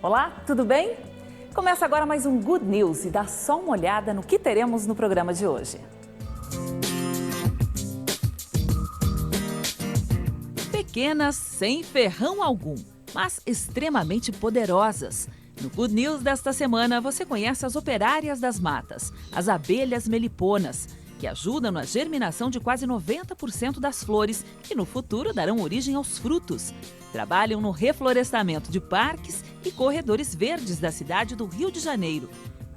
Olá, tudo bem? Começa agora mais um Good News e dá só uma olhada no que teremos no programa de hoje. Pequenas, sem ferrão algum, mas extremamente poderosas. No Good News desta semana, você conhece as operárias das matas, as abelhas meliponas, que ajudam na germinação de quase 90% das flores, que no futuro darão origem aos frutos. Trabalham no reflorestamento de parques e corredores verdes da cidade do Rio de Janeiro.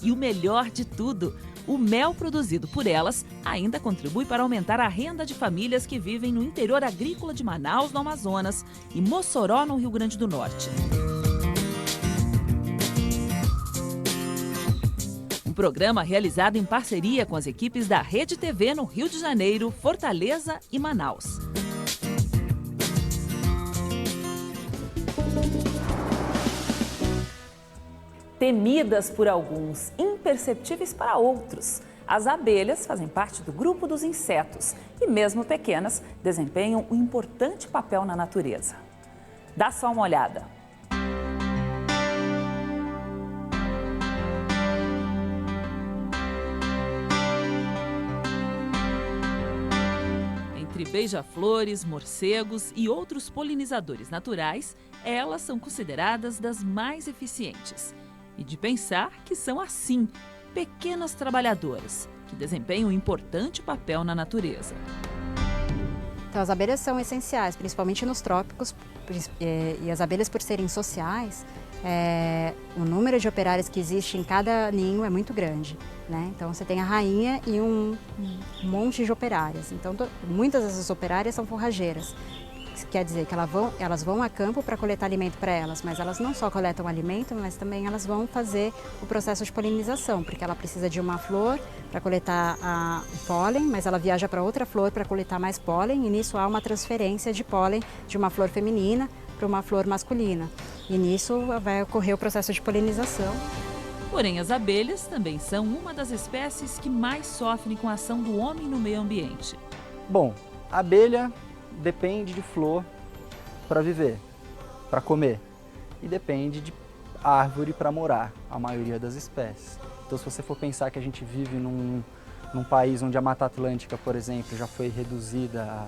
E o melhor de tudo, o mel produzido por elas ainda contribui para aumentar a renda de famílias que vivem no interior agrícola de Manaus, no Amazonas, e Mossoró, no Rio Grande do Norte. Um programa realizado em parceria com as equipes da Rede TV no Rio de Janeiro, Fortaleza e Manaus. Temidas por alguns, imperceptíveis para outros, as abelhas fazem parte do grupo dos insetos e, mesmo pequenas, desempenham um importante papel na natureza. Dá só uma olhada. Entre beija-flores, morcegos e outros polinizadores naturais, elas são consideradas das mais eficientes. E de pensar que são, assim, pequenas trabalhadoras, que desempenham um importante papel na natureza. Então, as abelhas são essenciais, principalmente nos trópicos, e as abelhas, por serem sociais, o número de operárias que existe em cada ninho é muito grande, né? Então, você tem a rainha e um monte de operárias. Então, muitas dessas operárias são forrageiras. Quer dizer que elas vão a campo para coletar alimento para elas, mas elas não só coletam alimento, mas também elas vão fazer o processo de polinização, porque ela precisa de uma flor para coletar o pólen, mas ela viaja para outra flor para coletar mais pólen, e nisso há uma transferência de pólen de uma flor feminina para uma flor masculina. E nisso vai ocorrer o processo de polinização. Porém, as abelhas também são uma das espécies que mais sofrem com a ação do homem no meio ambiente. Bom, a abelha depende de flor para viver, para comer, e depende de árvore para morar, a maioria das espécies. Então, se você for pensar que a gente vive num país onde a Mata Atlântica, por exemplo, já foi reduzida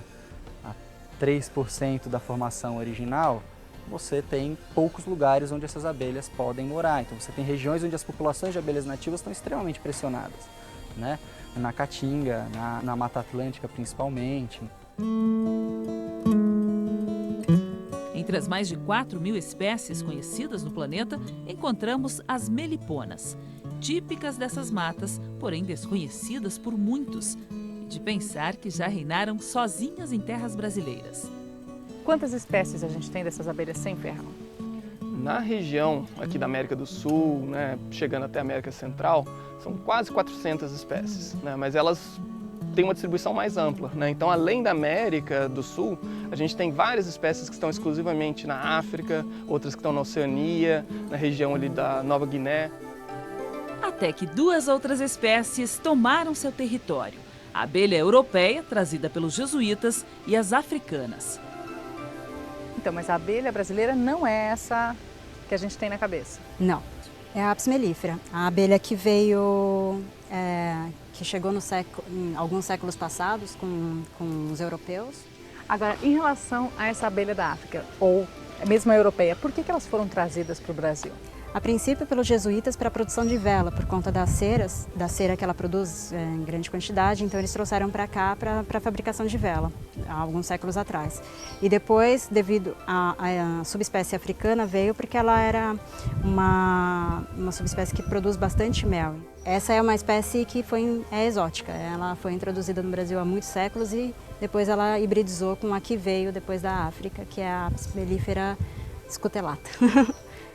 a 3% da formação original, você tem poucos lugares onde essas abelhas podem morar. Então, você tem regiões onde as populações de abelhas nativas estão extremamente pressionadas, né? Na Caatinga, na Mata Atlântica principalmente. Entre as mais de 4.000 espécies conhecidas no planeta, encontramos as meliponas, típicas dessas matas, porém desconhecidas por muitos, de pensar que já reinaram sozinhas em terras brasileiras. Quantas espécies a gente tem dessas abelhas sem ferrão? Na região aqui da América do Sul, né, chegando até a América Central, são quase 400 espécies, né, mas elas têm uma distribuição mais ampla, né? Então, além da América do Sul, a gente tem várias espécies que estão exclusivamente na África, outras que estão na Oceania, na região ali da Nova Guiné. Até que duas outras espécies tomaram seu território: a abelha europeia, trazida pelos jesuítas, e as africanas. Então, mas a abelha brasileira não é essa que a gente tem na cabeça? Não, é a Apis mellifera, a abelha que veio, que chegou em alguns séculos passados com os europeus. Agora, em relação a essa abelha da África, ou mesmo a europeia, por que elas foram trazidas para o Brasil? A princípio pelos jesuítas para a produção de vela, por conta da cera que ela produz em grande quantidade, então eles trouxeram para cá para a fabricação de vela, há alguns séculos atrás. E depois, devido à subespécie africana, veio porque ela era uma subespécie que produz bastante mel. Essa é uma espécie que é exótica, ela foi introduzida no Brasil há muitos séculos e depois ela hibridizou com a que veio depois da África, que é a Apis mellifera scutellata.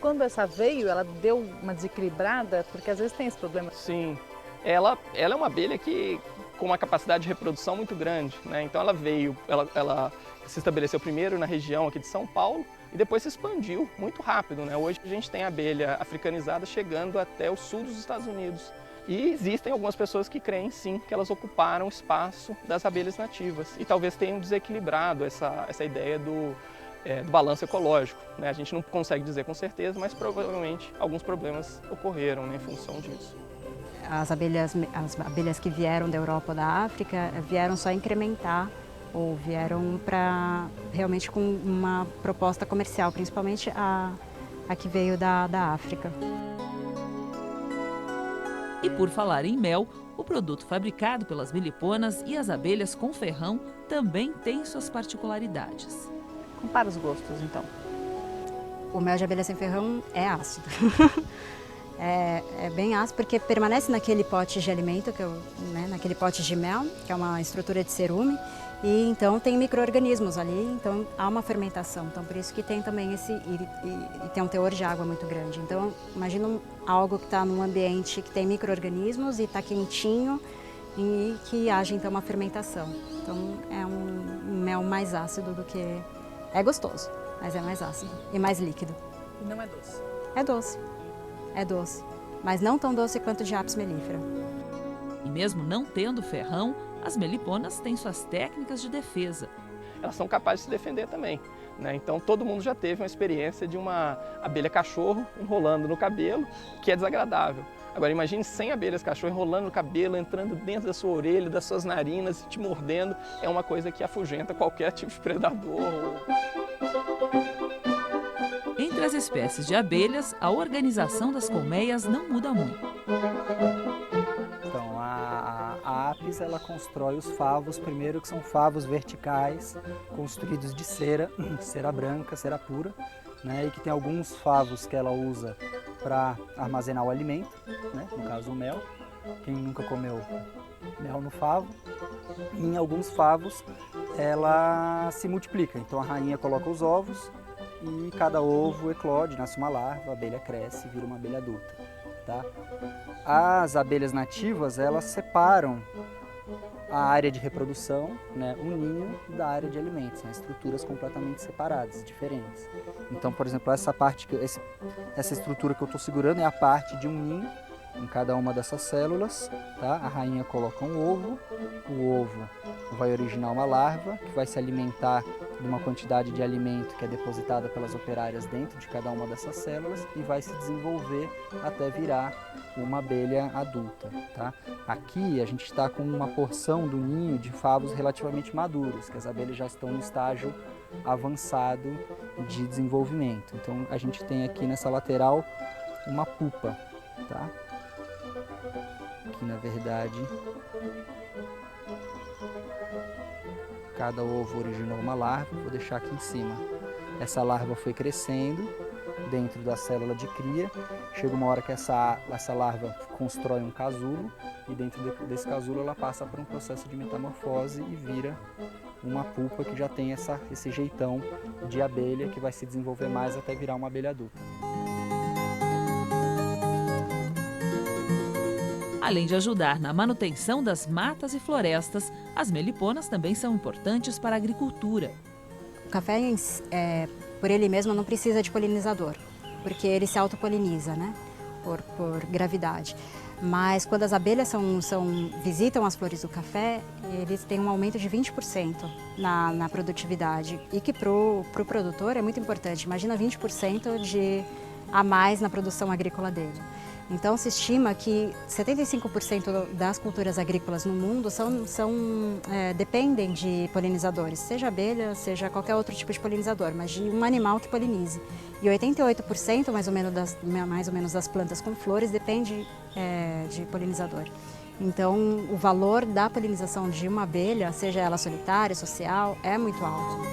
Quando essa veio, ela deu uma desequilibrada, porque às vezes tem esse problema. Sim, ela é uma abelha que com uma capacidade de reprodução muito grande, né? Então ela se estabeleceu primeiro na região aqui de São Paulo e depois se expandiu muito rápido, né? Hoje a gente tem a abelha africanizada chegando até o sul dos Estados Unidos. E existem algumas pessoas que creem, sim, que elas ocuparam o espaço das abelhas nativas e talvez tenham desequilibrado essa ideia do balanço ecológico, né? A gente não consegue dizer com certeza, mas provavelmente alguns problemas ocorreram, né, em função disso. As abelhas que vieram da Europa ou da África vieram só incrementar ou vieram para realmente com uma proposta comercial, principalmente a que veio da África. E por falar em mel, o produto fabricado pelas meliponas e as abelhas com ferrão também tem suas particularidades. Compara os gostos, então. O mel de abelha sem ferrão é ácido. É bem ácido porque permanece naquele pote de alimento, naquele pote de mel, que é uma estrutura de cerume, e então tem micro-organismos ali, então há uma fermentação. Então por isso que tem também e tem um teor de água muito grande. Então imagina algo que está num ambiente que tem micro-organismos e está quentinho e que haja então uma fermentação. Então é um mel mais ácido do que... É gostoso, mas é mais ácido e mais líquido. E não é doce? É doce. É doce, mas não tão doce quanto o de Apis mellifera. E mesmo não tendo ferrão, as meliponas têm suas técnicas de defesa. Elas são capazes de se defender também, né? Então todo mundo já teve uma experiência de uma abelha cachorro enrolando no cabelo, que é desagradável. Agora imagine 100 abelhas cachorro enrolando no cabelo, entrando dentro da sua orelha, das suas narinas, te mordendo. É uma coisa que afugenta qualquer tipo de predador. Entre as espécies de abelhas, a organização das colmeias não muda muito. Então, a Apis, ela constrói os favos, primeiro que são favos verticais, construídos de cera branca, cera pura, né? E que tem alguns favos que ela usa para armazenar o alimento, né? No caso o mel. Quem nunca comeu mel no favo? E em alguns favos ela se multiplica, então a rainha coloca os ovos, e cada ovo eclode, nasce uma larva, a abelha cresce e vira uma abelha adulta. Tá? As abelhas nativas, elas separam a área de reprodução, né, o ninho da área de alimentos, são estruturas completamente separadas, diferentes. Então, por exemplo, essa estrutura que eu estou segurando é a parte de um ninho em cada uma dessas células. Tá? A rainha coloca um ovo, o ovo vai originar uma larva que vai se alimentar de uma quantidade de alimento que é depositada pelas operárias dentro de cada uma dessas células e vai se desenvolver até virar uma abelha adulta. Tá? Aqui a gente está com uma porção do ninho de favos relativamente maduros, que as abelhas já estão no estágio avançado de desenvolvimento. Então a gente tem aqui nessa lateral uma pupa. Tá? Aqui na verdade cada ovo originou uma larva, vou deixar aqui em cima. Essa larva foi crescendo dentro da célula de cria, chega uma hora que essa larva constrói um casulo e dentro desse casulo ela passa por um processo de metamorfose e vira uma pupa que já tem esse jeitão de abelha que vai se desenvolver mais até virar uma abelha adulta. Além de ajudar na manutenção das matas e florestas, as meliponas também são importantes para a agricultura. O café, por ele mesmo, não precisa de polinizador, porque ele se autopoliniza, né? Por gravidade. Mas quando as abelhas visitam as flores do café, eles têm um aumento de 20% na produtividade. E que para o produtor é muito importante. Imagina 20% a mais na produção agrícola dele. Então, se estima que 75% das culturas agrícolas no mundo dependem de polinizadores, seja abelha, seja qualquer outro tipo de polinizador, mas de um animal que polinize. E 88% mais ou menos das plantas com flores depende de polinizador. Então, o valor da polinização de uma abelha, seja ela solitária, social, é muito alto.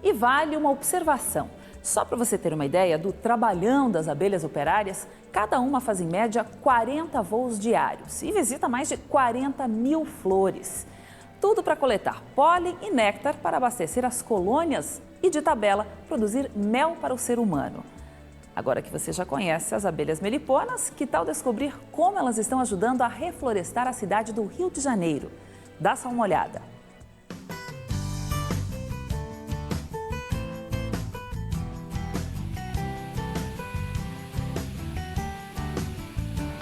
E vale uma observação. Só para você ter uma ideia do trabalhão das abelhas operárias, cada uma faz em média 40 voos diários e visita mais de 40 mil flores. Tudo para coletar pólen e néctar para abastecer as colônias e, de tabela, produzir mel para o ser humano. Agora que você já conhece as abelhas meliponas, que tal descobrir como elas estão ajudando a reflorestar a cidade do Rio de Janeiro? Dá só uma olhada.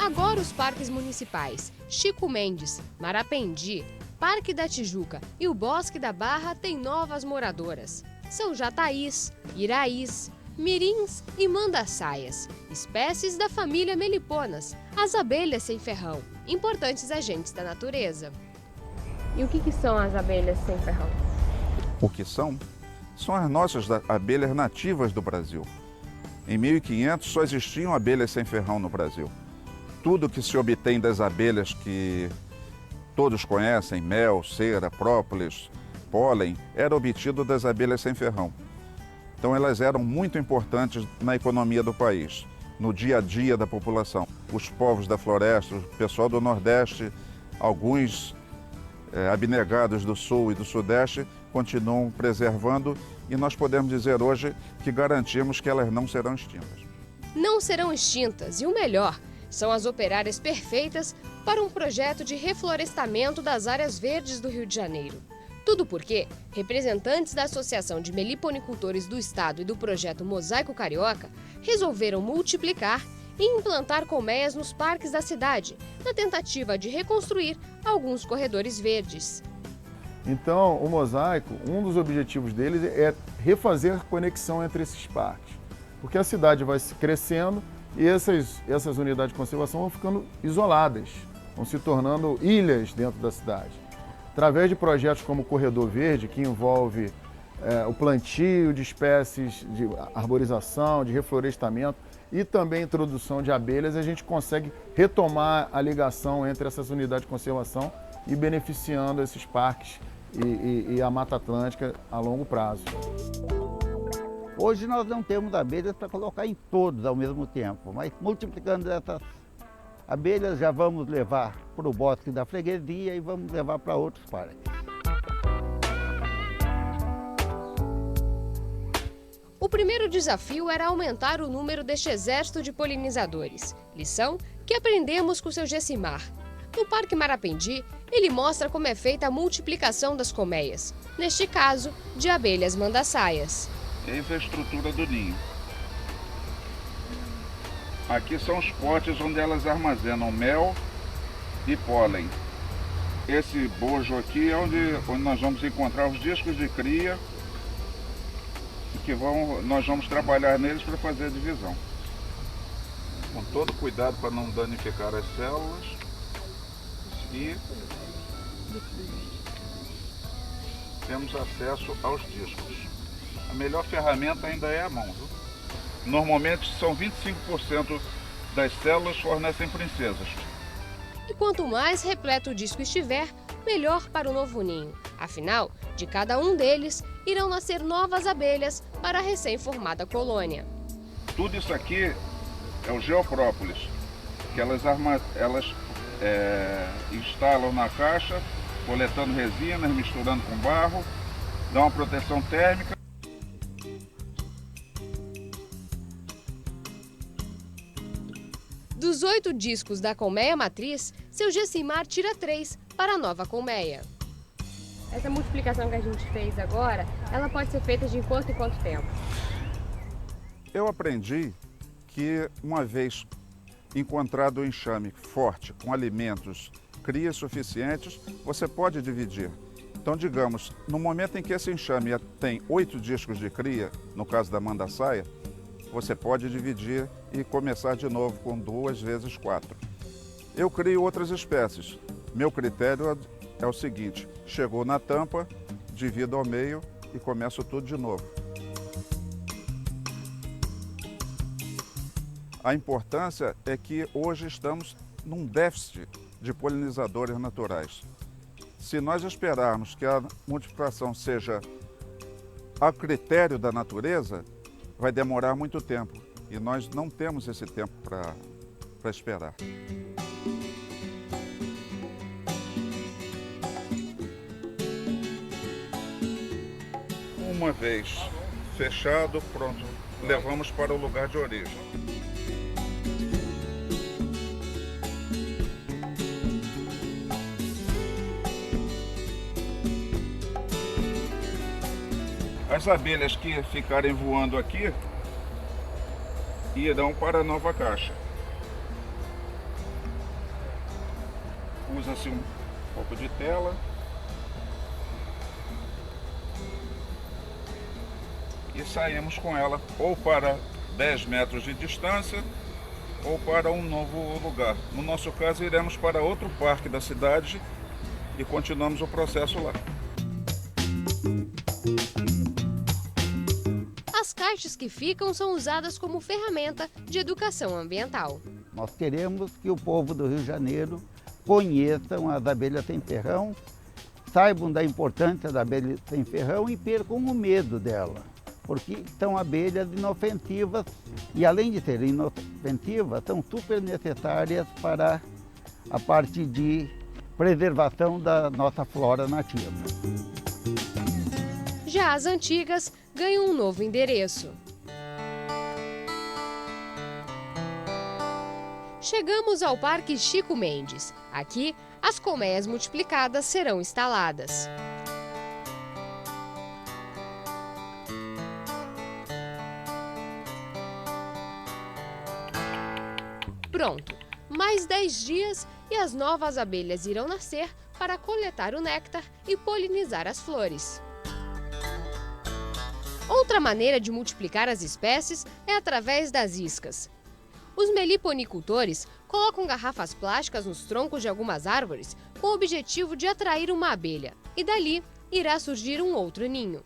Agora os parques municipais Chico Mendes, Marapendi, Parque da Tijuca e o Bosque da Barra têm novas moradoras. São jataís, iraís, mirins e mandaçaias, espécies da família Meliponas, as abelhas sem ferrão, importantes agentes da natureza. E o que são as abelhas sem ferrão? O que são? São as nossas abelhas nativas do Brasil. Em 1500 só existiam abelhas sem ferrão no Brasil. Tudo que se obtém das abelhas que todos conhecem, mel, cera, própolis, pólen, era obtido das abelhas sem ferrão. Então elas eram muito importantes na economia do país, no dia a dia da população. Os povos da floresta, o pessoal do Nordeste, alguns abnegados do Sul e do Sudeste continuam preservando e nós podemos dizer hoje que garantimos que elas não serão extintas. Não serão extintas e o melhor, são as operárias perfeitas para um projeto de reflorestamento das áreas verdes do Rio de Janeiro. Tudo porque representantes da Associação de Meliponicultores do Estado e do projeto Mosaico Carioca resolveram multiplicar e implantar colmeias nos parques da cidade, na tentativa de reconstruir alguns corredores verdes. Então, o Mosaico, um dos objetivos deles é refazer a conexão entre esses parques, porque a cidade vai se crescendo e essas unidades de conservação vão ficando isoladas, vão se tornando ilhas dentro da cidade. Através de projetos como o Corredor Verde, que envolve o plantio de espécies, de arborização, de reflorestamento e também a introdução de abelhas, a gente consegue retomar a ligação entre essas unidades de conservação e beneficiando esses parques e a Mata Atlântica a longo prazo. Hoje nós não temos abelhas para colocar em todos ao mesmo tempo, mas multiplicando essas abelhas já vamos levar para o bosque da freguesia e vamos levar para outros parques. O primeiro desafio era aumentar o número deste exército de polinizadores, lição que aprendemos com o seu Gessimar. No Parque Marapendi, ele mostra como é feita a multiplicação das colmeias, neste caso, de abelhas mandaçaias. Essa é a estrutura do ninho. Aqui são os potes onde elas armazenam mel e pólen. Esse bojo aqui é onde nós vamos encontrar os discos de cria que nós vamos trabalhar neles para fazer a divisão. Com todo cuidado para não danificar as células e temos acesso aos discos. A melhor ferramenta ainda é a mão, viu? Normalmente são 25% das células fornecem princesas. E quanto mais repleto o disco estiver, melhor para o novo ninho. Afinal, de cada um deles, irão nascer novas abelhas para a recém-formada colônia. Tudo isso aqui é o geoprópolis, que elas instalam na caixa, coletando resinas, misturando com barro, dá uma proteção térmica. Dos 8 discos da colmeia matriz, seu Gessimar tira 3 para a nova colmeia. Essa multiplicação que a gente fez agora, ela pode ser feita de quanto em quanto tempo? Eu aprendi que uma vez encontrado o enxame forte, com alimentos, crias suficientes, você pode dividir. Então, digamos, no momento em que esse enxame tem 8 discos de cria, no caso da mandaçaia, você pode dividir e começar de novo com 2 vezes 4. Eu crio outras espécies. Meu critério é o seguinte: chegou na tampa, divido ao meio e começo tudo de novo. A importância é que hoje estamos num déficit de polinizadores naturais. Se nós esperarmos que a multiplicação seja a critério da natureza, vai demorar muito tempo e nós não temos esse tempo para esperar. Uma vez fechado, pronto, levamos para o lugar de origem. As abelhas que ficarem voando aqui irão para a nova caixa. Pegamos assim um pouco de tela. E saímos com ela ou para 10 metros de distância ou para um novo lugar. No nosso caso, iremos para outro parque da cidade e continuamos o processo lá. As caixas que ficam são usadas como ferramenta de educação ambiental. Nós queremos que o povo do Rio de Janeiro conheçam as abelhas sem ferrão, saibam da importância da abelha sem ferrão e percam o medo dela. Porque são abelhas inofensivas e, além de serem inofensivas, são super necessárias para a parte de preservação da nossa flora nativa. Já as antigas ganham um novo endereço. Chegamos ao Parque Chico Mendes. Aqui, as colmeias multiplicadas serão instaladas. Pronto, mais 10 dias e as novas abelhas irão nascer para coletar o néctar e polinizar as flores. Outra maneira de multiplicar as espécies é através das iscas. Os meliponicultores colocam garrafas plásticas nos troncos de algumas árvores com o objetivo de atrair uma abelha, e dali irá surgir um outro ninho.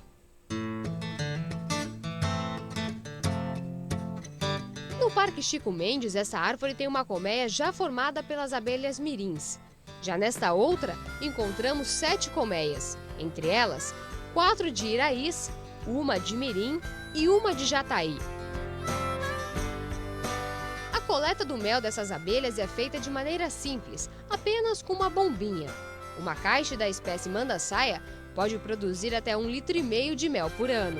No Parque Chico Mendes, essa árvore tem uma colmeia já formada pelas abelhas mirins. Já nesta outra, encontramos 7 colmeias, entre elas 4 de iraís, uma de mirim e uma de jataí. A coleta do mel dessas abelhas é feita de maneira simples, apenas com uma bombinha. Uma caixa da espécie mandaçaia pode produzir até 1,5 litro de mel por ano.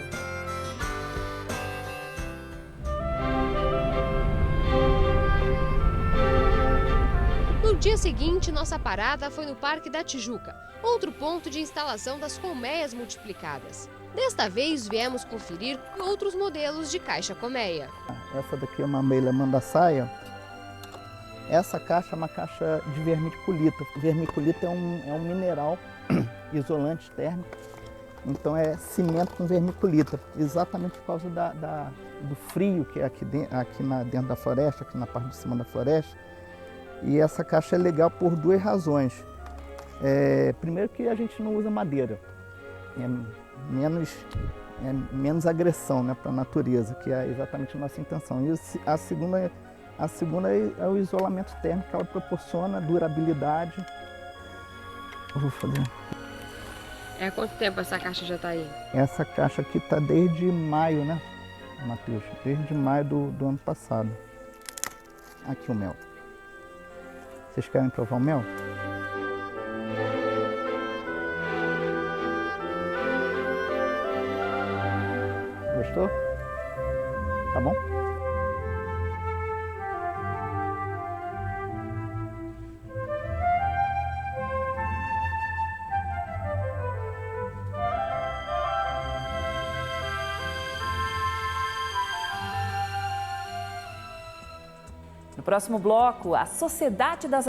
No dia seguinte, nossa parada foi no Parque da Tijuca, outro ponto de instalação das colmeias multiplicadas. Desta vez, viemos conferir outros modelos de caixa colmeia. Essa daqui é uma abelha mandaçaia. Essa caixa é uma caixa de vermiculita. Vermiculita é um mineral isolante térmico, então é cimento com vermiculita, exatamente por causa do frio que é aqui dentro da floresta, aqui na parte de cima da floresta. E essa caixa é legal por 2 razões. Primeiro que a gente não usa madeira, menos agressão, né, para a natureza, que é exatamente a nossa intenção. E a segunda é o isolamento térmico que ela proporciona, durabilidade. Eu vou fazer. Há quanto tempo essa caixa já está aí? Essa caixa aqui está desde maio, né, Matheus? Desde maio do ano passado. Aqui o mel. Vocês querem provar o mel? Gostou? Tá bom? No próximo bloco, a Sociedade das